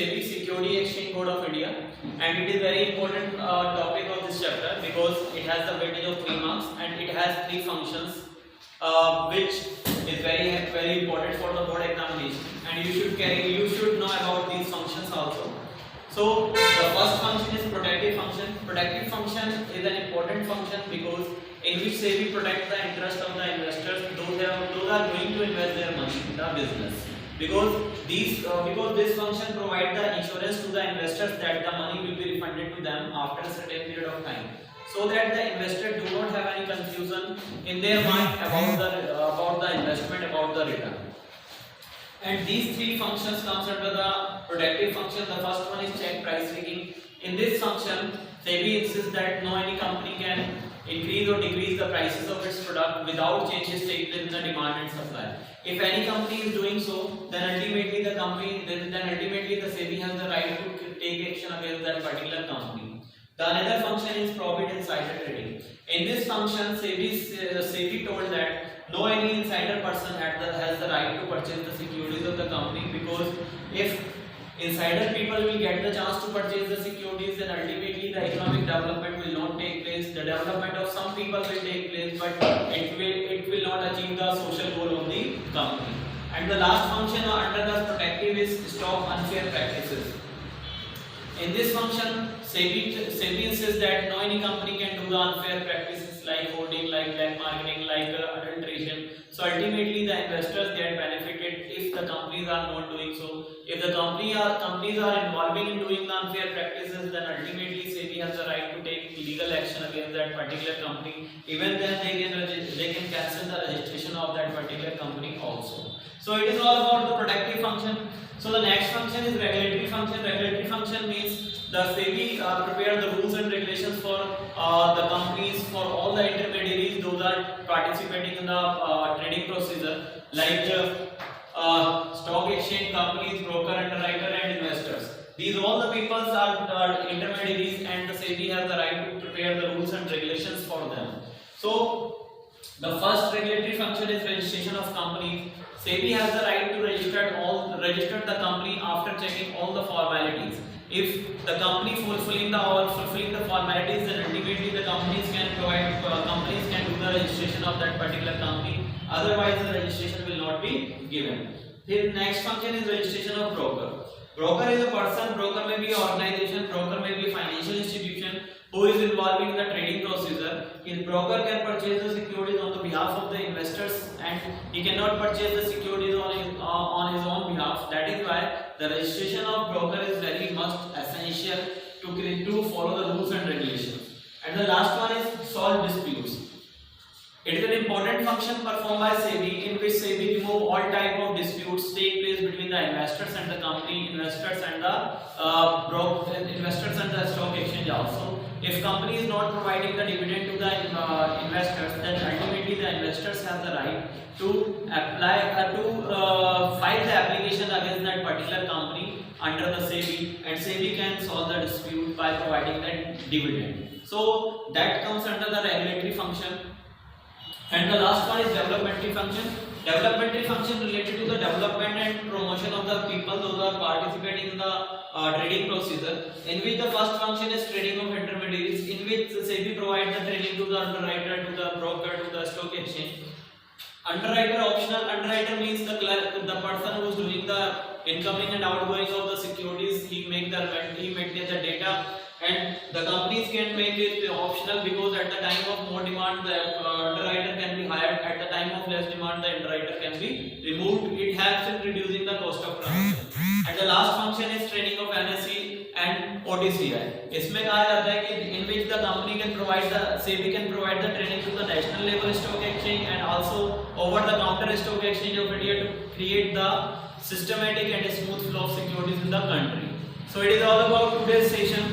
SEBI Security Exchange Board of India, and it is very important topic of this chapter because it has the weightage of 3 marks and it has 3 functions, which is very important for the board examination, and you should know about these functions also. So the first function is protective function. Protective function is an important function because in which SEBI protect the interest of the investors, those are going to invest their money in the business. Because this function provide the insurance to the investors that the money will be refunded to them after a certain period of time, so that the investor do not have any confusion in their mind about the investment, about the return. And these 3 functions comes under the protective function. The first one is check price rigging. In this function, SEBI insists that no any company can increase or decrease the prices of its product without changes take place in the demand and supply. If any company is doing so, then ultimately the SEBI has the right to take action against that particular company. The another function is profit insider trading. In this function, SEBI told that no any insider person has the right to purchase the securities of the company, because if insider people will get the chance to purchase the securities, then ultimately the economic development will not take place. The development of some people will take place, but it will not achieve the social goal of the company. And the last function under the protective is stop unfair practices. In this function, SEBI insists that no any company can do the unfair practices like hoarding, like black marketing, like adulteration. So ultimately the investors get benefited if the companies are not doing so. If the companies are involving in doing the unfair practices, then ultimately SEBI has the right to take legal action against that particular company. Even then they can cancel the registration of that particular company also. So it is all about the protective function. So the next function is regulatory function. Regulatory function means the SEBI prepare the rules and regulations for the companies, for all the intermediaries, those are participating in the trading procedure, like stock exchange companies, broker, underwriter, and investors. These all the people are intermediaries, and the SEBI has the right to prepare the rules and regulations for them. So the first regulatory function is registration of companies. SEBI has the right to register the company after checking all the formalities. If the company fulfilling the formalities, then ultimately the companies can do the registration of that particular company. Otherwise, the registration will not be given. The next function is registration of broker. Broker is a person. Broker may be an organization. Broker may be a financial institution who is involved in the trading procedure. His broker can purchase the securities on the behalf of the investors, and he cannot purchase the securities on his own behalf. That is why the registration of broker is very much essential to follow the rules and regulations. And the last one is solve disputes. It is an important function performed by SEBI, in which SEBI remove all type of disputes take place between the investors and the company, investors and the stock exchange also. If company is not providing the dividend to the investors, then ultimately the investors have the right to file the application against that particular company under the SEBI, and SEBI can solve the dispute by providing that dividend. So that comes under the regulatory function. And the last one is developmental function. Developmental function related to the development and promotion of the people those are participating in the trading procedure, in which the first function is training of intermediaries, in which the SEBI provides the training to the underwriter, to the broker, to the stock exchange. Underwriter optional. Underwriter means the person who is doing the incoming and outgoing of the securities. He maintains the data, and the companies can make it optional, because at the time of more demand the underwriter can be hired, at the time of less demand the underwriter can be removed. It helps in reducing the cost of transaction. And the last function is training of NSE and OTCI. इसमें कहा जाता है कि in which the company can provide SEBI can provide the training to the national level stock exchange and also over the counter stock exchange of India to create the systematic and smooth flow of securities in the country. So it is all about today's session.